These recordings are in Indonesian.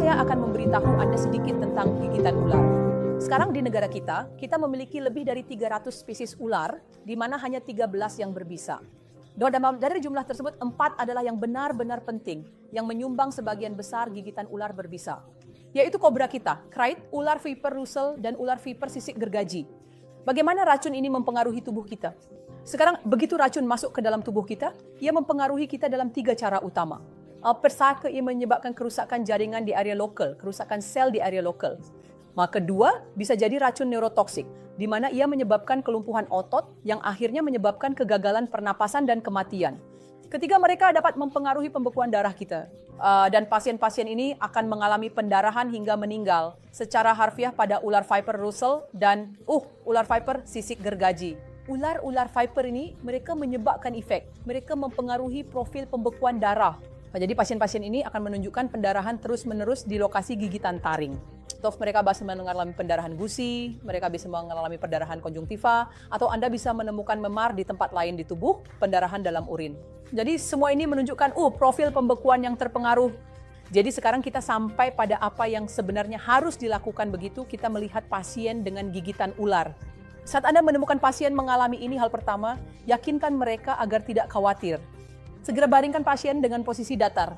Saya akan memberitahu Anda sedikit tentang gigitan ular. Sekarang di negara kita memiliki lebih dari 300 spesies ular, di mana hanya 13 yang berbisa. Dari jumlah tersebut, 4 adalah yang benar-benar penting, yang menyumbang sebagian besar gigitan ular berbisa. Yaitu kobra kita, krait, ular viper Russell, dan ular viper sisik gergaji. Bagaimana racun ini mempengaruhi tubuh kita? Sekarang, begitu racun masuk ke dalam tubuh kita, ia mempengaruhi kita dalam 3 cara utama. Pertama, ia menyebabkan kerusakan jaringan di area lokal, kerusakan sel di area lokal. Maka kedua, bisa jadi racun neurotoksik, di mana ia menyebabkan kelumpuhan otot yang akhirnya menyebabkan kegagalan pernapasan dan kematian. Ketiga, mereka dapat mempengaruhi pembekuan darah kita. Dan pasien-pasien ini akan mengalami pendarahan hingga meninggal secara harfiah pada ular viper Russell dan ular viper sisik gergaji. Ular-ular viper ini mereka menyebabkan efek. Mereka mempengaruhi profil pembekuan darah. Jadi pasien-pasien ini akan menunjukkan pendarahan terus-menerus di lokasi gigitan taring. Atau mereka bisa mengalami pendarahan gusi, mereka bisa mengalami pendarahan konjungtiva, atau Anda bisa menemukan memar di tempat lain di tubuh, pendarahan dalam urin. Jadi semua ini menunjukkan profil pembekuan yang terpengaruh. Jadi sekarang kita sampai pada apa yang sebenarnya harus dilakukan begitu kita melihat pasien dengan gigitan ular. Saat Anda menemukan pasien mengalami ini, hal pertama, yakinkan mereka agar tidak khawatir. Segera baringkan pasien dengan posisi datar.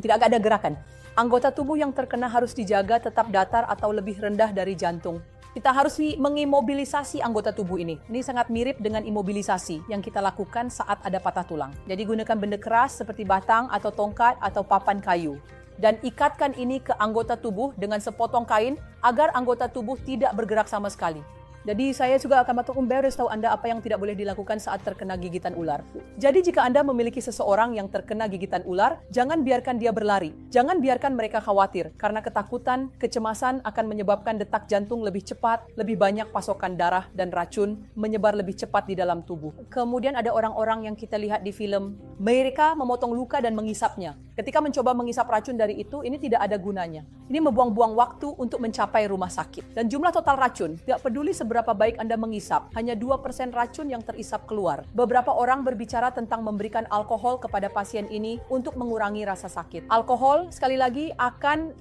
Tidak ada gerakan. Anggota tubuh yang terkena harus dijaga tetap datar atau lebih rendah dari jantung. Kita harus mengimobilisasi anggota tubuh ini. Ini sangat mirip dengan imobilisasi yang kita lakukan saat ada patah tulang. Jadi gunakan benda keras seperti batang atau tongkat atau papan kayu. Dan ikatkan ini ke anggota tubuh dengan sepotong kain agar anggota tubuh tidak bergerak sama sekali. Jadi saya juga akan beres tahu Anda apa yang tidak boleh dilakukan saat terkena gigitan ular. Jadi jika Anda memiliki seseorang yang terkena gigitan ular, jangan biarkan dia berlari. Jangan biarkan mereka khawatir, karena ketakutan, kecemasan akan menyebabkan detak jantung lebih cepat, lebih banyak pasokan darah dan racun menyebar lebih cepat di dalam tubuh. Kemudian ada orang-orang yang kita lihat di film, mereka memotong luka dan mengisapnya. Ketika mencoba mengisap racun dari itu, ini tidak ada gunanya. Ini membuang-buang waktu untuk mencapai rumah sakit. Dan jumlah total racun, tidak peduli seberapa baik Anda mengisap, hanya 2% racun yang terisap keluar. Beberapa orang berbicara tentang memberikan alkohol kepada pasien ini untuk mengurangi rasa sakit. Alkohol, sekali lagi, akan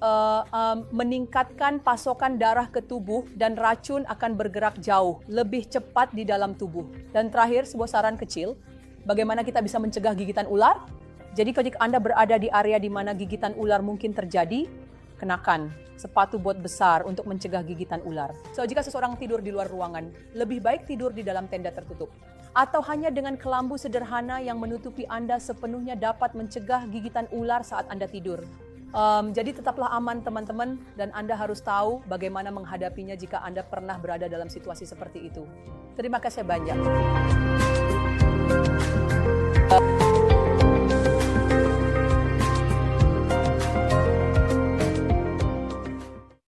meningkatkan pasokan darah ke tubuh dan racun akan bergerak jauh, lebih cepat di dalam tubuh. Dan terakhir, sebuah saran kecil, bagaimana kita bisa mencegah gigitan ular? Jadi jika Anda berada di area di mana gigitan ular mungkin terjadi, kenakan sepatu bot besar untuk mencegah gigitan ular. So, jika seseorang tidur di luar ruangan, lebih baik tidur di dalam tenda tertutup. Atau hanya dengan kelambu sederhana yang menutupi Anda sepenuhnya dapat mencegah gigitan ular saat Anda tidur. Jadi tetaplah aman teman-teman, dan Anda harus tahu bagaimana menghadapinya jika Anda pernah berada dalam situasi seperti itu. Terima kasih banyak.